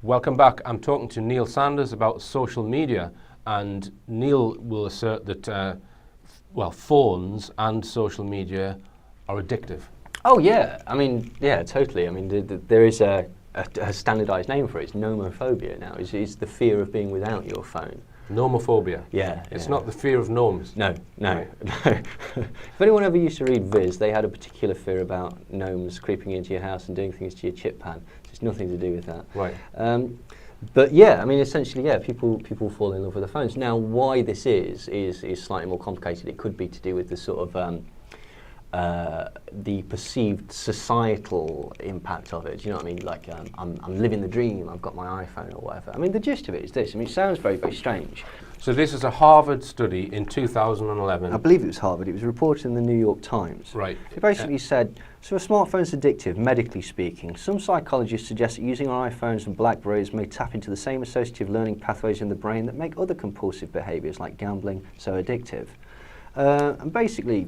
Welcome back. I'm talking to Neil Sanders about social media, and Neil will assert that, phones and social media are addictive. Oh yeah, totally. There is a standardised name for it. It's nomophobia now. It's the fear of being without your phone. Nomophobia. Yeah. It's not the fear of gnomes. No. If anyone ever used to read Viz, they had a particular fear about gnomes creeping into your house and doing things to your chip pan. It's nothing to do with that. Right. But yeah, essentially, people fall in love with their phones. Now, why this is slightly more complicated. It could be to do with the sort of the perceived societal impact of it. Do you know what I mean? Like, I'm living the dream, I've got my iPhone or whatever. The gist of it is this. It sounds very, very strange. So this is a Harvard study in 2011. I believe it was Harvard. It was reported in the New York Times. Right. It basically said, so a smartphone's addictive, medically speaking. Some psychologists suggest that using our iPhones and BlackBerries may tap into the same associative learning pathways in the brain that make other compulsive behaviours like gambling so addictive. And basically,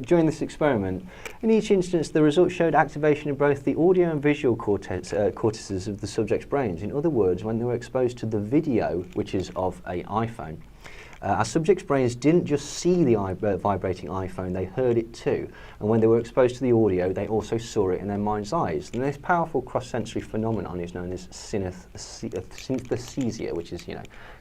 during this experiment, in each instance, the results showed activation of both the audio and visual cortices of the subject's brains. In other words, when they were exposed to the video, which is of an iPhone, our subjects' brains didn't just see the vibrating iPhone, they heard it too. And when they were exposed to the audio, they also saw it in their mind's eyes. And this powerful cross-sensory phenomenon is known as synesthesia, which is,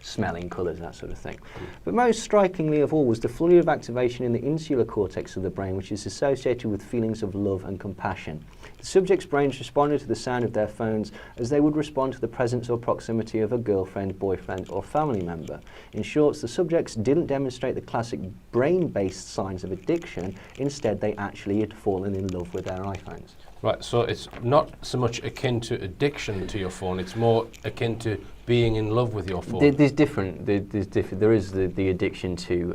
smelling, colours, that sort of thing. But most strikingly of all was the flurry of activation in the insular cortex of the brain, which is associated with feelings of love and compassion. The subjects' brains responded to the sound of their phones as they would respond to the presence or proximity of a girlfriend, boyfriend, or family member. In short, the subjects didn't demonstrate the classic brain-based signs of addiction. Instead, they actually had fallen in love with their iPhones. Right, so it's not so much akin to addiction to your phone, it's more akin to being in love with your phone. There's different. There is the addiction to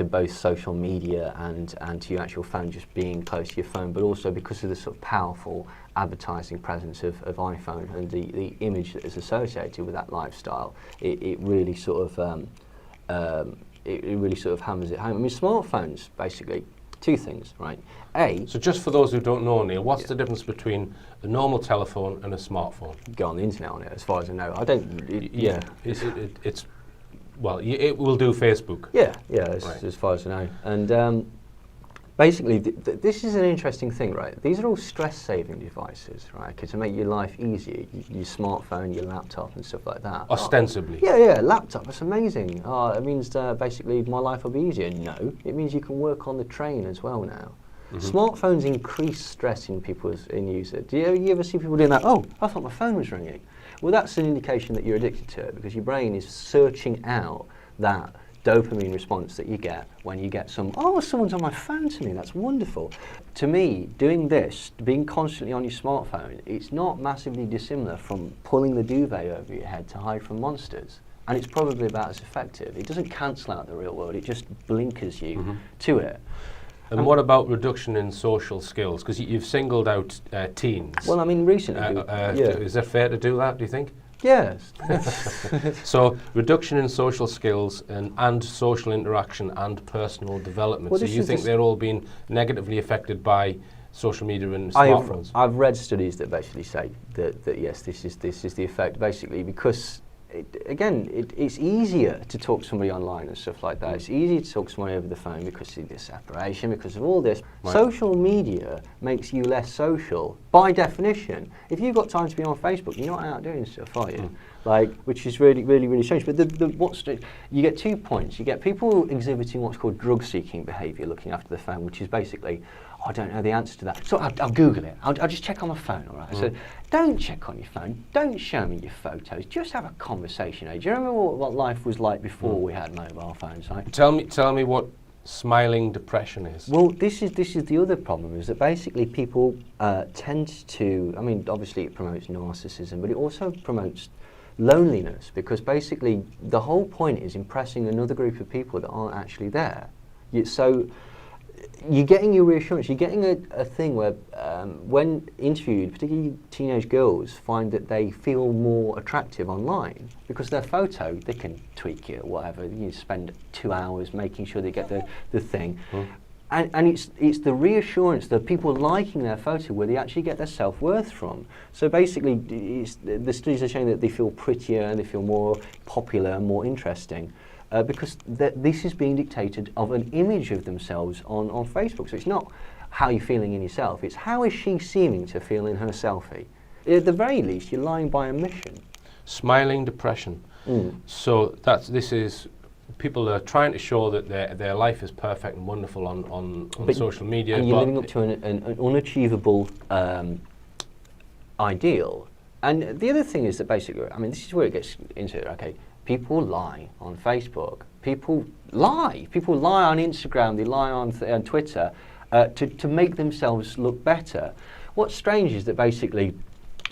both social media and to your actual phone, just being close to your phone, but also because of the sort of powerful advertising presence of iPhone and the image that is associated with that lifestyle. It really sort of hammers it home. Smartphones basically. Two things, right? So just for those who don't know, Neil, what's the difference between a normal telephone and a smartphone? Go on the internet on it, as far as I know. I don't. It will do Facebook. Yeah, as far as I know. And basically, this is an interesting thing, right? These are all stress-saving devices, right? Okay, to make your life easier, your smartphone, your laptop, and stuff like that. Ostensibly. Yeah, laptop. That's amazing. It means basically my life will be easier. No, it means you can work on the train as well now. Mm-hmm. Smartphones increase stress in users. Do you ever see people doing that? Oh, I thought my phone was ringing. Well, that's an indication that you're addicted to it because your brain is searching out that dopamine response that you get when you get someone's on my phone to me, that's wonderful. To me, doing this, being constantly on your smartphone, it's not massively dissimilar from pulling the duvet over your head to hide from monsters. And it's probably about as effective. It doesn't cancel out the real world, it just blinkers you to it. And what about reduction in social skills? Because you've singled out teens. Well, recently. Is that fair to do that, do you think? Yes. So reduction in social skills and social interaction and personal development. Well, so you think they're all being negatively affected by social media and smartphones? I've read studies that basically say that yes, this is the effect. Basically, because it's easier to talk to somebody online and stuff like that. It's easier to talk to somebody over the phone because of the separation, because of all this. Right. Social media makes you less social by definition. If you've got time to be on Facebook, you're not out doing stuff, are you? Which is really, really, really strange. But you get 2 points. You get people exhibiting what's called drug-seeking behaviour, looking after the phone, which is basically, I don't know the answer to that. So I'll Google it. I'll just check on my phone, all right? So don't check on your phone. Don't show me your photos. Just have a conversation. Do you remember what life was like before we had mobile phones, right? Tell me what smiling depression is. Well, this is the other problem, is that basically people tend to, obviously it promotes narcissism, but it also promotes loneliness, because basically the whole point is impressing another group of people that aren't actually there. So you're getting your reassurance. You're getting a thing where when interviewed, particularly teenage girls find that they feel more attractive online because their photo, they can tweak it or whatever. You spend 2 hours making sure they get the thing. And it's the reassurance that people liking their photo where they actually get their self-worth from. So basically, the studies are showing that they feel prettier, they feel more popular, more interesting, because this is being dictated of an image of themselves on Facebook. So it's not how you're feeling in yourself, it's how is she seeming to feel in her selfie. At the very least, you're lying by omission. Smiling depression. So this is people are trying to show that their life is perfect and wonderful on social media. And you're living up to an unachievable ideal. And the other thing is that basically, I mean, this is where it gets into it, okay? People lie on Facebook. People lie. People lie on Instagram. They lie on Twitter to make themselves look better. What's strange is that basically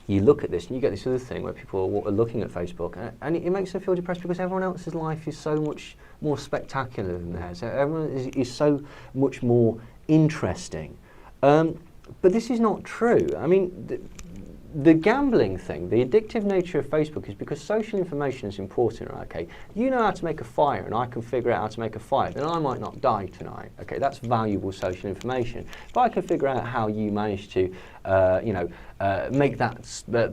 you look at this and you get this other thing where people are looking at Facebook and it makes them feel depressed because everyone else's life is so much more spectacular than theirs. Everyone is so much more interesting. But this is not true. I mean, the gambling thing, the addictive nature of Facebook is because social information is important, right? Okay, you know how to make a fire and I can figure out how to make a fire, then I might not die tonight. Okay, that's valuable social information. If I can figure out how you managed to, make that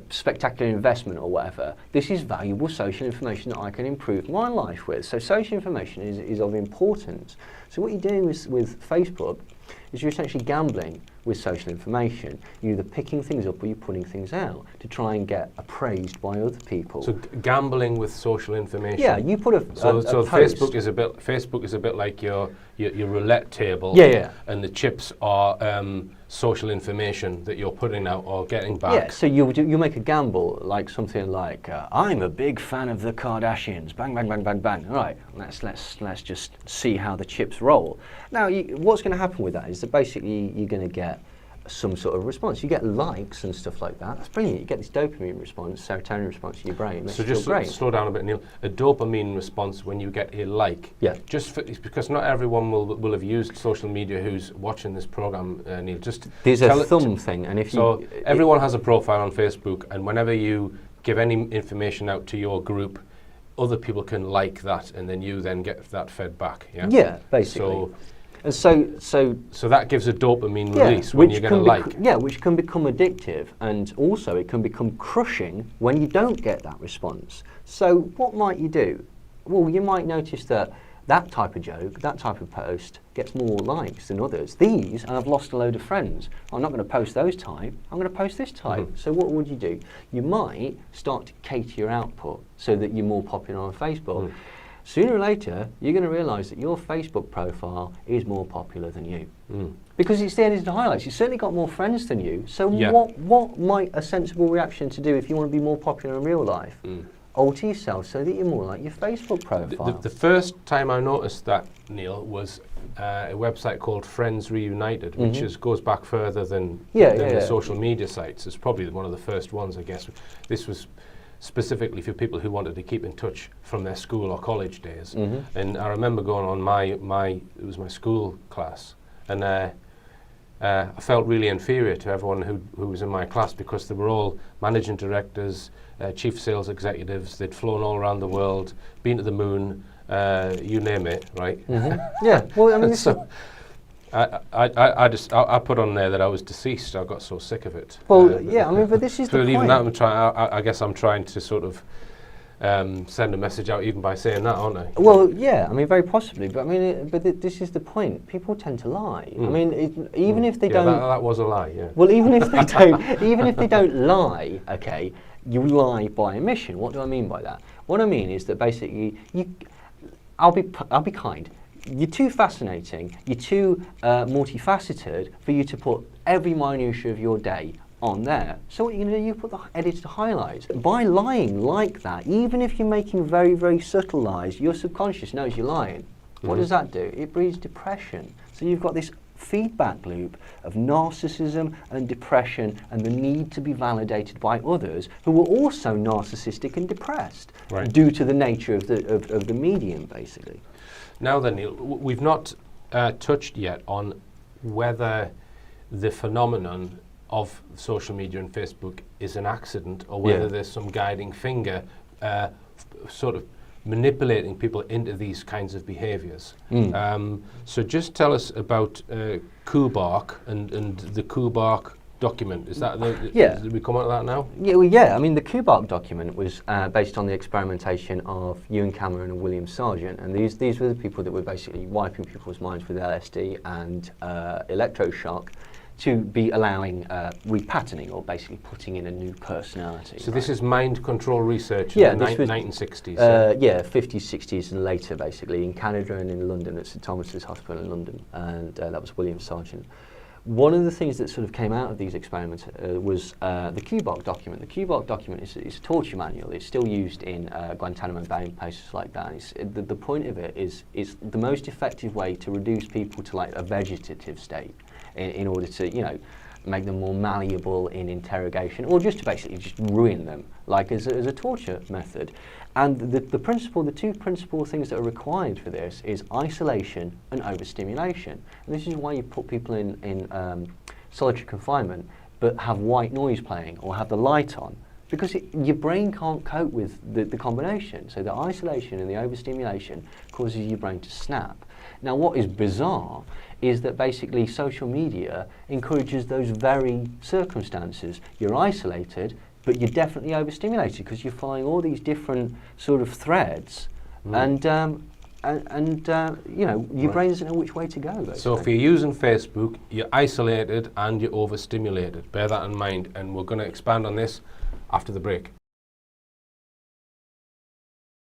spectacular investment or whatever, this is valuable social information that I can improve my life with. So social information is of importance. So what you're doing with Facebook is you're essentially gambling with social information. You're either picking things up or you're putting things out to try and get appraised by other people. So gambling with social information. Yeah, you put a so post. Facebook is a bit like your roulette table. Yeah. And the chips are social information that you're putting out or getting back. Yeah, so you make a gamble like something like I'm a big fan of the Kardashians. Bang, bang, bang, bang, bang. All right, let's just see how the chips roll. Now, what's going to happen with that is that basically you're going to get some sort of response. You get likes and stuff like that. That's brilliant. You get this dopamine response, serotonin response in your brain. It makes So you feel great. slow down a bit, Neil. A dopamine response when you get a like. Yeah. It's because not everyone will have used social media who's watching this program, Neil. There's a thumb thing, and everyone has a profile on Facebook, and whenever you give any information out to your group, other people can like that, and then you then get that fed back. Yeah. Yeah, basically. So that gives a dopamine release when you're going to like. Which can become addictive, and also it can become crushing when you don't get that response. So what might you do? Well, you might notice that type of joke, that type of post gets more likes than others. These, and I've lost a load of friends. I'm not going to post those type, I'm going to post this type. Mm-hmm. So what would you do? You might start to cater your output so that you're more popular on Facebook. Mm. Sooner or later, you're going to realise that your Facebook profile is more popular than you. Mm. Because it's the edited highlights. You've certainly got more friends than you. So what might a sensible reaction to do if you want to be more popular in real life? Mm. Alter yourself so that you're more like your Facebook profile. The first time I noticed that, Neil, was a website called Friends Reunited, which goes back further than the social media sites. It's probably one of the first ones, I guess. This was specifically for people who wanted to keep in touch from their school or college days. Mm-hmm. And I remember going on it was my school class, and I felt really inferior to everyone who was in my class because they were all managing directors, chief sales executives. They'd flown all around the world, been to the moon, you name it, right? Mm-hmm. Yeah, well, I mean, so I put on there that I was deceased. I got so sick of it. Well, I mean, but this is the point. Even that, I guess I'm trying to sort of send a message out even by saying that, aren't I? Well, yeah, I mean, very possibly. But I mean, this is the point. People tend to lie. I mean, even if they don't. That was a lie. Yeah. Well, even if they don't, even if they don't lie, okay, you lie by omission. What do I mean by that? What I mean is that basically, I'll be kind. You're too fascinating, you're too multifaceted for you to put every minutiae of your day on there. So what you're going to do, you put the edited highlights. By lying like that, even if you're making very, very subtle lies, your subconscious knows you're lying. What does that do? It breeds depression. So you've got this feedback loop of narcissism and depression and the need to be validated by others who are also narcissistic and depressed due to the nature of the medium, basically. Now then, Neil, we've not touched yet on whether the phenomenon of social media and Facebook is an accident or whether there's some guiding finger sort of manipulating people into these kinds of behaviours. So just tell us about Kubark and the Kubark document. Is that did we come on to that now? Yeah, well, yeah. I mean, the Kubark document was based on the experimentation of Ewan Cameron and William Sargent, and these were the people that were basically wiping people's minds with LSD and electroshock to be allowing repatterning, or basically putting in a new personality. So this is mind control research in the 1960s? Yeah, 50s, 60s and later, basically, in Canada and in London at St Thomas's Hospital in London, and that was William Sargent. One of the things that sort of came out of these experiments was the Kubark document. The Kubark document is a torture manual. It's still used in Guantanamo Bay and places like that. The point of it is it's the most effective way to reduce people to like a vegetative state in order to, you know, make them more malleable in interrogation, or just to basically just ruin them, like as a torture method. And the two principal things that are required for this is isolation and overstimulation. And this is why you put people in solitary confinement, but have white noise playing or have the light on, because your brain can't cope with the combination. So the isolation and the overstimulation causes your brain to snap. Now, what is bizarre is that basically social media encourages those very circumstances. You're isolated, but you're definitely overstimulated because you're following all these different sort of threads, and you know, your brain doesn't know which way to go. Basically. So if you're using Facebook, you're isolated and you're overstimulated. Bear that in mind, and we're going to expand on this after the break.